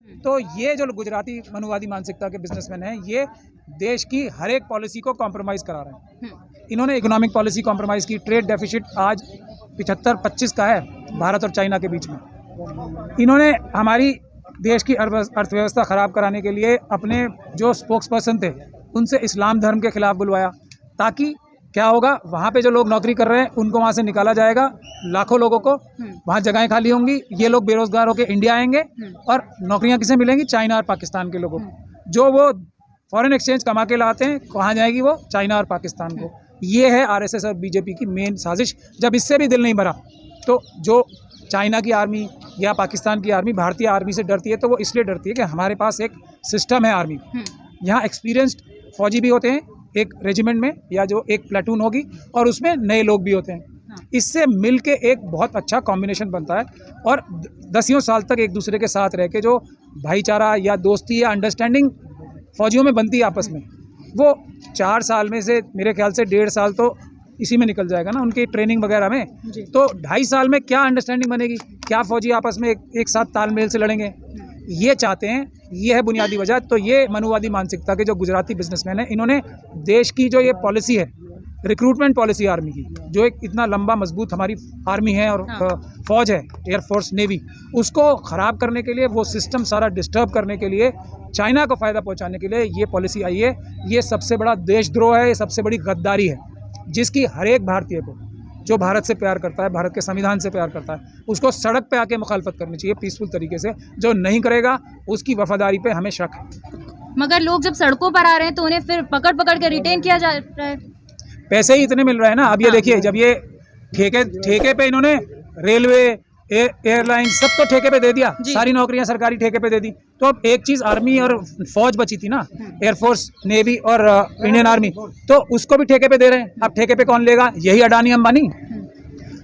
तो ये जो गुजराती मनुवादी मानसिकता के बिजनेसमैन हैं, ये देश की हर एक पॉलिसी को कॉम्प्रोमाइज़ करा रहे हैं। इन्होंने इकोनॉमिक पॉलिसी कॉम्प्रोमाइज़ की। ट्रेड डेफिसिट आज 75-25 का है भारत और चाइना के बीच में। इन्होंने हमारी देश की अर्थव्यवस्था ख़राब कराने के लिए अपने जो स्पोक्स पर्सन थे उनसे इस्लाम धर्म के खिलाफ बुलवाया, ताकि क्या होगा, वहाँ पे जो लोग नौकरी कर रहे हैं उनको वहाँ से निकाला जाएगा, लाखों लोगों को वहाँ जगहें खाली होंगी, ये लोग बेरोजगार होकर इंडिया आएंगे और नौकरियाँ किसे मिलेंगी? चाइना और पाकिस्तान के लोगों को। जो वो फॉरेन एक्सचेंज कमा के लाते हैं, कहाँ जाएगी वो? चाइना और पाकिस्तान को। ये है आरएसएस और बीजेपी की मेन साजिश। जब इससे भी दिल नहीं भरा तो जो चाइना की आर्मी या पाकिस्तान की आर्मी भारतीय आर्मी से डरती है, तो वो इसलिए डरती है कि हमारे पास एक सिस्टम है आर्मी, यहाँ एक्सपीरियंस्ड फौजी भी होते हैं एक रेजिमेंट में, या जो एक प्लेटून होगी, और उसमें नए लोग भी होते हैं। इससे मिल के एक बहुत अच्छा कॉम्बिनेशन बनता है और दसियों साल तक एक दूसरे के साथ रह के जो भाईचारा या दोस्ती या अंडरस्टैंडिंग फौजियों में बनती है आपस में, वो 4 साल में से मेरे ख्याल से 1.5 साल तो इसी में निकल जाएगा ना, उनकी ट्रेनिंग वगैरह में। तो 2.5 साल में क्या अंडरस्टैंडिंग बनेगी? क्या फौजी आपस में एक साथ तालमेल से लड़ेंगे? ये चाहते हैं, ये है बुनियादी वजह। तो ये मनुवादी मानसिकता के जो गुजराती बिजनेसमैन हैं, इन्होंने देश की जो ये पॉलिसी है, रिक्रूटमेंट पॉलिसी आर्मी की, जो एक इतना लंबा मजबूत हमारी आर्मी है और फौज है, एयरफोर्स नेवी, उसको ख़राब करने के लिए, वो सिस्टम सारा डिस्टर्ब करने के लिए, चाइना को फ़ायदा पहुंचाने के लिए ये पॉलिसी आई है। ये सबसे बड़ा देशद्रोह है, ये सबसे बड़ी गद्दारी है, जिसकी हर एक भारतीय को, जो भारत से प्यार करता है, भारत के संविधान से प्यार करता है, उसको सड़क पे आके मुखालफत करनी चाहिए पीसफुल तरीके से। जो नहीं करेगा उसकी वफादारी पे हमें शक है। मगर लोग जब सड़कों पर आ रहे हैं तो उन्हें फिर पकड़ के रिटेन किया जा रहा है। पैसे ही इतने मिल रहे हैं ना। अब ये देखिए, जब ये ठेके पे इन्होंने रेलवे, एयरलाइन सब तो ठेके पे दे दिया, सारी नौकरियां सरकारी ठेके पे दे दी, तो अब एक चीज़ आर्मी और फौज बची थी ना, एयरफोर्स, नेवी और इंडियन आर्मी, तो उसको भी ठेके पे दे रहे हैं। अब ठेके पे कौन लेगा? यही अडानी अंबानी।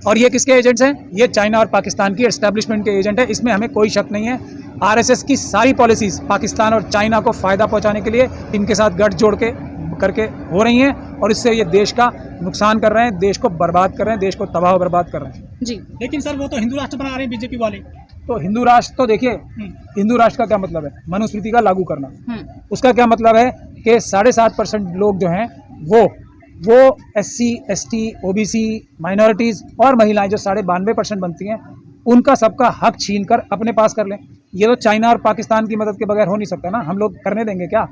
और ये किसके एजेंट्स हैं? ये चाइना और पाकिस्तान की एस्टेब्लिशमेंट के एजेंट है, इसमें हमें कोई शक नहीं है। आरएसएस की सारी पॉलिसीज़ पाकिस्तान और चाइना को फ़ायदा पहुँचाने के लिए इनके साथ गठजोड़ के करके हो रही हैं, और इससे ये देश का नुकसान कर रहे हैं, देश को बर्बाद कर रहे हैं, देश को तबाह बर्बाद कर रहे हैं जी। लेकिन सर, वो तो हिंदू राष्ट्र बना रहे हैं बीजेपी वाले। तो हिंदू राष्ट्र, तो देखिए, हिंदू राष्ट्र का क्या मतलब है? मनुस्मृति का लागू करना। उसका क्या मतलब है कि 7.5% लोग जो हैं वो SC, ST, OBC, माइनॉरिटीज़ और महिलाएं जो 92.5% बनती हैं, उनका सबका हक छीन कर अपने पास कर लें। ये तो चाइना और पाकिस्तान की मदद के बगैर हो नहीं सकता ना। हम लोग करने देंगे क्या?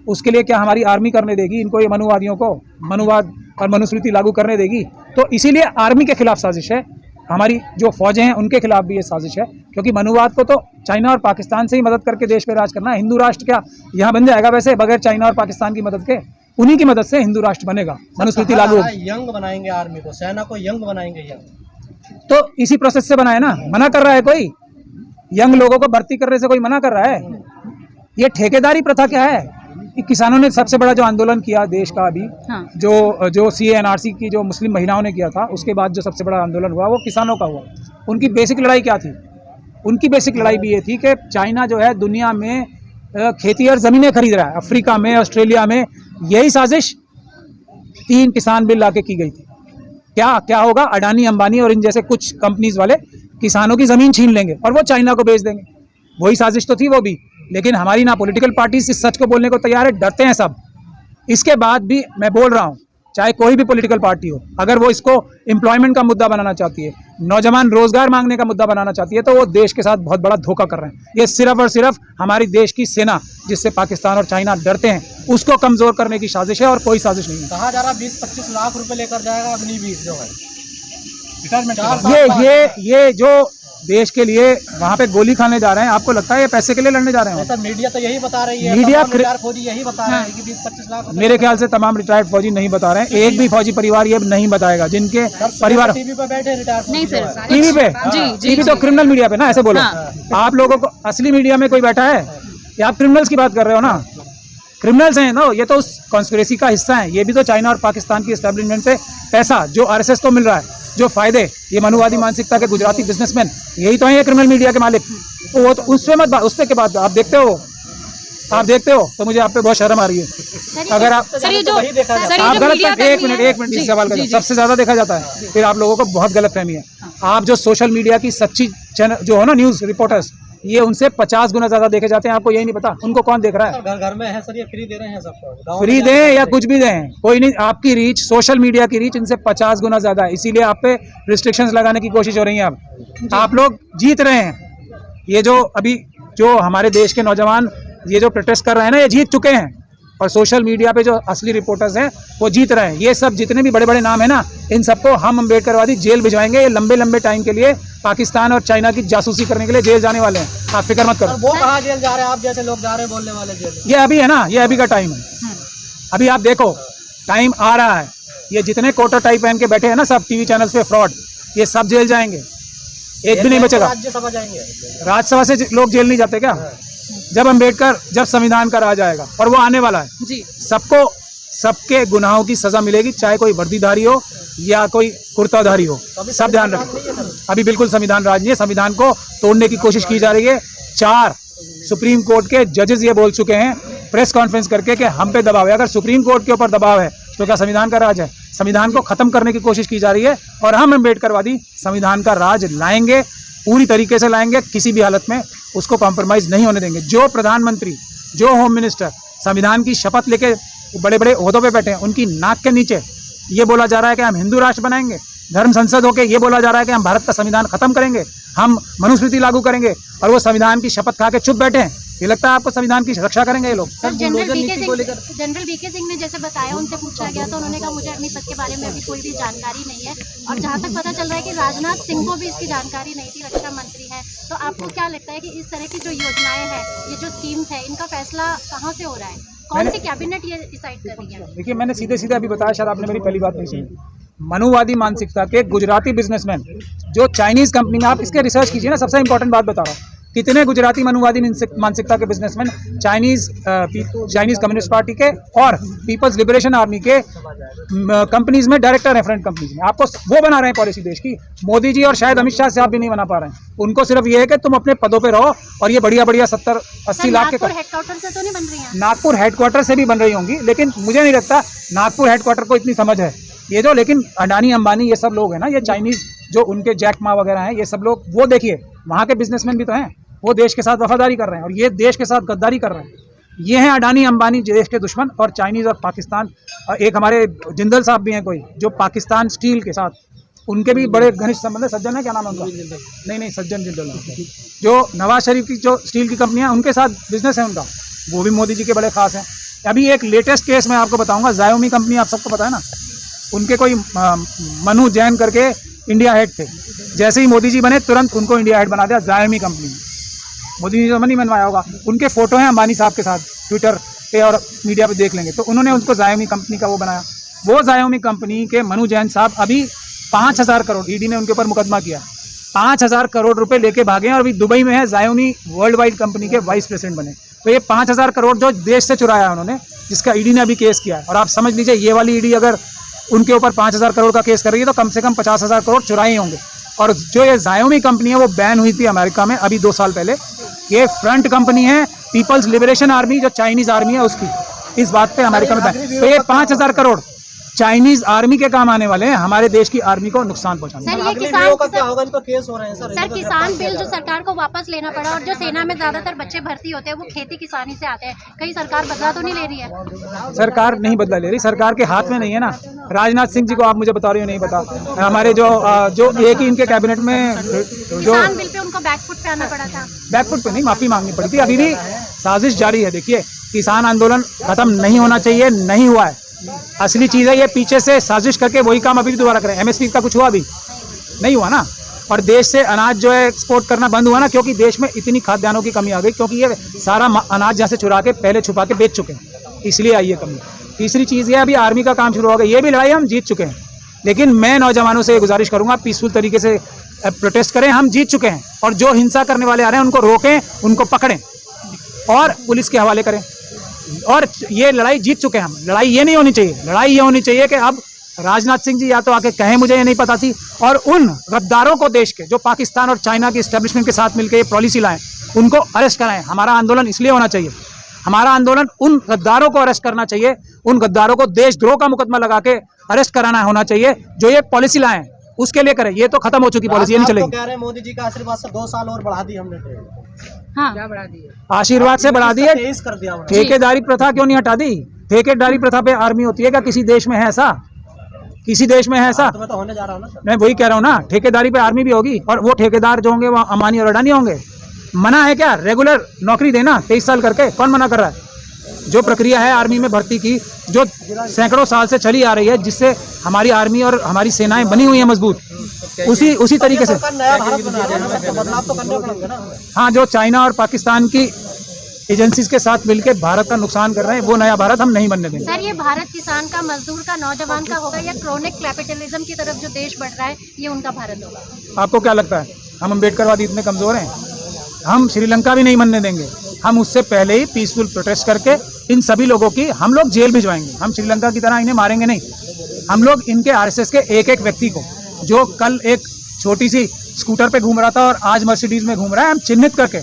उसके लिए क्या हमारी आर्मी करने देगी इनको? ये मनुवादियों को मनुवाद और मनुस्मृति लागू करने देगी? तो इसीलिए आर्मी के खिलाफ साजिश है, हमारी जो फौजें हैं उनके खिलाफ भी ये साजिश है, क्योंकि मनुवाद को तो चाइना और पाकिस्तान से ही मदद करके देश पे राज करना है। हिंदू राष्ट्र क्या यहाँ बन जाएगा वैसे बगैर चाइना और पाकिस्तान की मदद के? उन्हीं की मदद से हिंदू राष्ट्र बनेगा, मनुस्मृति लागू होगी। यंग बनाएंगे आर्मी को, सेना को यंग बनाएंगे। यंग तो इसी प्रोसेस से बना है ना। मना कर रहा है कोई? यंग लोगों को भर्ती करने से कोई मना कर रहा है? ये ठेकेदारी प्रथा क्या है? किसानों ने सबसे बड़ा जो आंदोलन किया देश का अभी, जो CA/NRC की जो मुस्लिम महिलाओं ने किया था, उसके बाद जो सबसे बड़ा आंदोलन हुआ वो किसानों का हुआ। उनकी बेसिक लड़ाई क्या थी? उनकी बेसिक लड़ाई भी ये थी कि चाइना जो है दुनिया में खेती और ज़मीनें खरीद रहा है। अफ्रीका में, ऑस्ट्रेलिया में यही साजिश 3 किसान बिल लाके की गई थी। क्या होगा? अडानी, अंबानी और इन जैसे कुछ कंपनीज वाले किसानों की ज़मीन छीन लेंगे और वो चाइना को बेच देंगे। वही साजिश तो थी वो भी। लेकिन हमारी ना पॉलिटिकल पार्टीज इस सच को बोलने को तैयार है, डरते हैं सब। इसके बाद भी मैं बोल रहा हूँ, चाहे कोई भी पॉलिटिकल पार्टी हो, अगर वो इसको एम्प्लॉयमेंट का मुद्दा बनाना चाहती है, नौजवान रोजगार मांगने का मुद्दा बनाना चाहती है, तो वो देश के साथ बहुत बड़ा धोखा कर रहे हैं। ये सिर्फ और सिर्फ हमारी देश की सेना, जिससे पाकिस्तान और चाइना डरते हैं, उसको कमजोर करने की साजिश है और कोई साजिश नहीं है। कहा जा रहा 20-25 लाख रुपए लेकर जाएगा अग्निवीर जो है। ये जो देश के लिए वहाँ पे गोली खाने जा रहे हैं, आपको लगता है ये पैसे के लिए लड़ने जा रहे हैं? सर, मीडिया तो यही बता रही है, मीडिया फौजी यही बता रहे हैं कि 20-25 लाख। मेरे ख्याल से तमाम रिटायर्ड फौजी नहीं बता रहे हैं। एक भी फौजी परिवार ये नहीं बताएगा जिनके परिवार टीवी पे बैठे रिटायर्ड। नहीं सर, टीवी पे, टीवी तो क्रिमिनल मीडिया पे ना, ऐसे बोलो। आप लोगों को असली मीडिया में कोई बैठा है? या आप क्रिमिनल्स की बात कर रहे हो ना? क्रिमिनल्स हैं ना, ये तो उस कॉन्स्पिरेसी का हिस्सा है। ये भी तो चाइना और पाकिस्तान की एस्टेब्लिशमेंट से पैसा जो आरएसएस को मिल रहा है, जो फायदे, ये मनुवादी मानसिकता के गुजराती बिजनेसमैन यही तो हैं, ये क्रिमिनल मीडिया के मालिक। तो वो तो उससे मत, उससे के बाद आप देखते हो तो मुझे आप पे बहुत शर्म आ रही है। अगर आप गलत, एक मिनट इस सवाल का सबसे ज्यादा देखा जाता है, फिर आप लोगों को बहुत गलत फहमी है। आप जो सोशल मीडिया की सच्ची चैनल जो हो ना, न्यूज रिपोर्टर्स, ये उनसे 50 गुना ज्यादा देखे जाते हैं। आपको यही नहीं पता उनको कौन देख रहा है? घर घर में है सर, ये फ्री दे रहे हैं सबको, गाँव फ्री में दें जाके या कुछ भी दें, कोई नहीं। आपकी रीच, सोशल मीडिया की रीच इनसे 50 गुना ज्यादा है, इसीलिए आप पे रिस्ट्रिक्शंस लगाने की कोशिश हो रही है। अब आप लोग जीत रहे हैं। ये जो अभी जो हमारे देश के नौजवान ये जो प्रोटेस्ट कर रहे हैं ना, ये जीत चुके हैं, और सोशल मीडिया पे जो असली रिपोर्टर्स हैं वो जीत रहे हैं। ये सब जितने भी बड़े बड़े नाम है ना, इन सबको हम अम्बेडकरवादी जेल भिजवाएंगे। ये लंबे लंबे टाइम के लिए पाकिस्तान और चाइना की जासूसी करने के लिए जेल जाने वाले हैं, आप फिक्र मत सर, करो। वो कहाँ जेल जा रहे हैं? आप जैसे लोग जा रहे हैं बोलने वाले जेल। ये अभी है ना, ये अभी का टाइम है। अभी आप देखो टाइम आ रहा है, ये जितने कोटर टाइप पहन के बैठे हैं ना सब टीवी चैनल्स पे फ्रॉड, ये सब जेल जाएंगे, एक भी नहीं बचेगा। राज्यसभा जाएंगे। राज्यसभा से लोग जेल नहीं जाते क्या? जब संविधान का राज आएगा, और वो आने वाला है जी। सबको सबके गुनाहों की सजा मिलेगी, चाहे कोई वर्दीधारी हो या कोई कुर्ताधारी हो, सब ध्यान रखें। अभी बिल्कुल संविधान राज नहीं है, संविधान को तोड़ने की कोशिश की जा रही है। 4 सुप्रीम कोर्ट के जजेस ये बोल चुके हैं प्रेस कॉन्फ्रेंस करके कि हम पे दबाव है। अगर सुप्रीम कोर्ट के ऊपर दबाव है तो क्या संविधान का राज है? संविधान को खत्म करने की कोशिश की जा रही है, और हम अम्बेडकरवादी संविधान का राज लाएंगे, पूरी तरीके से लाएंगे, किसी भी हालत में उसको कॉम्प्रोमाइज नहीं होने देंगे। जो प्रधानमंत्री, जो होम मिनिस्टर संविधान की शपथ लेके बड़े बड़े ओहदों पे बैठे हैं, उनकी नाक के नीचे ये बोला जा रहा है कि हम हिंदू राष्ट्र बनाएंगे, धर्म संसद होके ये बोला जा रहा है कि हम भारत का संविधान खत्म करेंगे, हम मनुस्मृति लागू करेंगे, और वो संविधान की शपथ खा के चुप बैठे हैं। ये लगता है आपको संविधान की रक्षा करेंगे ये लोग? सर, जनरल वीके सिंह ने जैसे बताया, उनसे पूछा गया तो उन्होंने कहा मुझे अपनी पद के बारे में अभी कोई भी जानकारी नहीं है, और जहाँ तक पता चल रहा है कि राजनाथ सिंह को भी इसकी जानकारी नहीं थी, रक्षा मंत्री हैं। तो आपको क्या लगता है कि इस तरह की जो योजनाएं हैं, ये जो स्कीम्स है, इनका फैसला कहाँ से हो रहा है? कौन सी कैबिनेट ये डिसाइड कर रही है? देखिए, मैंने सीधे सीधे अभी बताया, शायद आपने मेरी पहली बात नहीं सुनी। मनुवादी मानसिकता के गुजराती बिजनेसमैन जो चाइनीज कंपनी में, आप इसके रिसर्च कीजिए ना, सबसे इंपॉर्टेंट बात बता रहा हूँ, कितने गुजराती मनुवादी मानसिकता के बिजनेसमैन चाइनीज कम्युनिस्ट पार्टी के और पीपल्स लिबरेशन आर्मी के कंपनीज में डायरेक्टर हैं, फ्रंट कंपनीज में। आपको वो बना रहे हैं पॉलिसी देश की। मोदी जी और शायद अमित शाह साहब भी नहीं बना पा रहे हैं। उनको सिर्फ ये है कि तुम अपने पदों पे रहो और ये बढ़िया बढ़िया 70-80 लाख के हेडक्वार्टर से तो नहीं बन रही है? नागपुर हेडक्वार्टर से भी बन रही होंगी, लेकिन मुझे नहीं लगता नागपुर हेडक्वार्टर को इतनी समझ है ये जो। लेकिन अडानी अंबानी ये सब लोग हैं ना, ये चाइनीज जो उनके जैक मा वगैरह हैं, ये सब लोग, वो देखिए वहाँ के बिजनेसमैन भी तो हैं, वो देश के साथ वफादारी कर रहे हैं, और ये देश के साथ गद्दारी कर रहे हैं। ये हैं अडानी अंबानी देश के दुश्मन, और चाइनीज और पाकिस्तान। एक हमारे जिंदल साहब भी हैं कोई, जो पाकिस्तान स्टील के साथ उनके भी बड़े घनिष्ठ संबंध है। सज्जन है, क्या नाम है उनका? नहीं, सज्जन जिंदल, जो नवाज शरीफ की जो स्टील की कंपनियां, उनके साथ बिजनेस है उनका, वो भी मोदी जी के बड़े खास हैं। अभी एक लेटेस्ट केस मैं आपको बताऊंगा, जायोमी कंपनी, आप सबको पता है ना, उनके कोई मनु जैन करके इंडिया हेड थे। जैसे ही मोदी जी बने तुरंत उनको इंडिया हेड बना दिया जायोमी कंपनी। मोदी जी नहीं बनवाया होगा, उनके फोटो हैं अंबानी साहब के साथ, ट्विटर पे और मीडिया पे देख लेंगे, तो उन्होंने उनको जायोमी कंपनी का वो बनाया। वो जायोमी कंपनी के मनु जैन साहब अभी 5,000 करोड़, ईडी ने उनके ऊपर मुकदमा किया, 5,000 करोड़ रुपए लेके भागे हैं, और अभी दुबई में है जायोमी वर्ल्ड वाइड कंपनी के वाइस प्रेसिडेंट बने। तो ये 5,000 करोड़ जो देश से चुराया उन्होंने, जिसका ईडी ने अभी केस किया है, और आप समझ लीजिए ये वाली ईडी अगर उनके ऊपर 5,000 करोड़ का केस कर रही है तो कम से कम 50,000 करोड़ चुराए ही होंगे। और जो ये जायोमी कंपनी है वो बैन हुई थी अमेरिका में अभी 2 साल पहले। ये फ्रंट कंपनी है पीपल्स लिबरेशन आर्मी, जो चाइनीज आर्मी है उसकी, इस बात पे अमेरिका में बैन। तो ये 5,000 करोड़ चाइनीज आर्मी के काम आने वाले हैं, हमारे देश की आर्मी को नुकसान पहुंचाने। सर, ये किसान का क्या होगा? इन पर केस हो रहे हैं सर, किसान बिल जो सरकार को वापस लेना पड़ा, और जो सेना में ज्यादातर बच्चे भर्ती होते हैं वो खेती किसानी से आते हैं, कहीं सरकार बदला तो नहीं ले रही है? सरकार नहीं बदला ले रही, सरकार के हाथ में नहीं है ना। राजनाथ सिंह जी को आप मुझे बता रही हो नहीं पता, हमारे जो एक ही इनके कैबिनेट में जो किसान बिल पे उनको बैकफुट पे आना पड़ा था। बैकफुट पे नहीं, माफी मांगनी पड़ी थी। अभी भी साजिश जारी है। देखिए, किसान आंदोलन खत्म नहीं होना चाहिए, नहीं हुआ है। असली चीज़ है ये, पीछे से साजिश करके वही काम अभी भी दोबारा करें। एमएसपी का कुछ हुआ? अभी नहीं हुआ ना। और देश से अनाज जो है एक्सपोर्ट करना बंद हुआ ना, क्योंकि देश में इतनी खाद्यान्नों की कमी आ गई, क्योंकि ये सारा अनाज जहाँ से चुरा के पहले छुपा के बेच चुके हैं, इसलिए आई है कमी। तीसरी चीज़ ये, अभी आर्मी का काम शुरू हो गया, ये भी लड़ाई हम जीत चुके हैं। लेकिन मैं नौजवानों से गुजारिश करूँगा, पीसफुल तरीके से प्रोटेस्ट करें, हम जीत चुके हैं। और जो हिंसा करने वाले आ रहे हैं उनको रोकें, उनको पकड़ें और पुलिस के हवाले करें। और ये लड़ाई जीत चुके हैं हम। लड़ाई ये नहीं होनी चाहिए, लड़ाई ये होनी चाहिए कि अब राजनाथ सिंह जी या तो आके कहें मुझे ये नहीं पता थी, और उन गद्दारों को देश के जो पाकिस्तान और चाइना की एस्टेब्लिशमेंट के साथ मिलकर ये पॉलिसी लाएं, उनको अरेस्ट कराएं। हमारा आंदोलन इसलिए होना चाहिए, हमारा आंदोलन उन गद्दारों को अरेस्ट करना चाहिए, उन गद्दारों को देशद्रोह का मुकदमा लगा के अरेस्ट कराना होना चाहिए जो ये पॉलिसी लाएं। उसके लिए करें। ये तो खत्म हो चुकी पॉलिसी, ये नहीं आप तो चलेगी। कह रहे हैं मोदी जी का आशीर्वाद से 2 साल और बढ़ा दी हमने ट्रेड। हाँ आशीर्वाद से बढ़ा दिए। 23 कर दिया उन्होंने। ठेकेदारी प्रथा क्यों नहीं हटा दी? ठेकेदारी प्रथा पे आर्मी होती है क्या? किसी देश में है ऐसा? किसी देश में है ऐसा? तो मैं तो होने जा रहा हूँ ना सर। मैं वही कह रहा हूँ ना, ठेकेदारी पे आर्मी भी होगी, और वो ठेकेदार जो होंगे वो अंबानी और अडानी होंगे। मना है क्या? रेगुलर नौकरी देना 23 साल करके, कौन मना कर रहा है? जो प्रक्रिया है आर्मी में भर्ती की, जो सैकड़ों साल से चली आ रही है, जिससे हमारी आर्मी और हमारी सेनाएं बनी हुई हैं मजबूत, उसी तरीके से। सरकार नया भारत बना रही है ना सर, तो बदलाव तो करने पड़ेंगे ना। हाँ, जो चाइना और पाकिस्तान की एजेंसीज के साथ मिलकर भारत का नुकसान कर रहे हैं, वो नया भारत हम नहीं बनने देंगे। सर, ये भारत किसान का, मजदूर का, नौजवान का होगा या क्रोनिक कैपिटलिज्म की तरफ जो देश बढ़ रहा है, ये उनका भारत होगा? आपको क्या लगता है हम अम्बेडकरवादी इतने कमजोर हैं? हम श्रीलंका भी नहीं बनने देंगे। हम उससे पहले ही पीसफुल प्रोटेस्ट करके इन सभी लोगों की हम लोग जेल भिजवाएंगे। हम श्रीलंका की तरह इन्हें मारेंगे नहीं। हम लोग इनके आरएसएस के एक एक व्यक्ति को, जो कल एक छोटी सी स्कूटर पे घूम रहा था और आज मर्सिडीज में घूम रहा है, हम चिन्हित करके,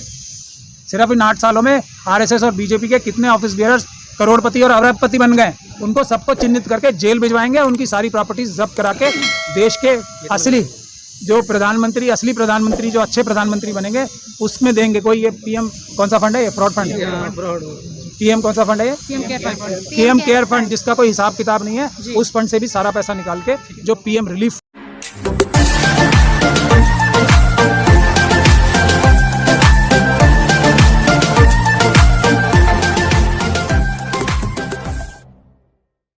सिर्फ इन 8 सालों में आरएसएस और बीजेपी के कितने ऑफिस बियरर्स करोड़पति और अरबपति बन गए, उनको सबको चिन्हित करके जेल भिजवाएंगे। उनकी सारी प्रॉपर्टीज जब्त करा के देश के असली जो प्रधानमंत्री, असली प्रधानमंत्री, जो अच्छे प्रधानमंत्री बनेंगे, उसमें देंगे। कोई ये पीएम कौन सा फंड है? ये फ्रॉड फंड। पीएम कौन सा फंड है? ये पीएम केयर फंड, जिसका कोई हिसाब किताब नहीं है। उस फंड से भी सारा पैसा निकाल के जो पीएम रिलीफ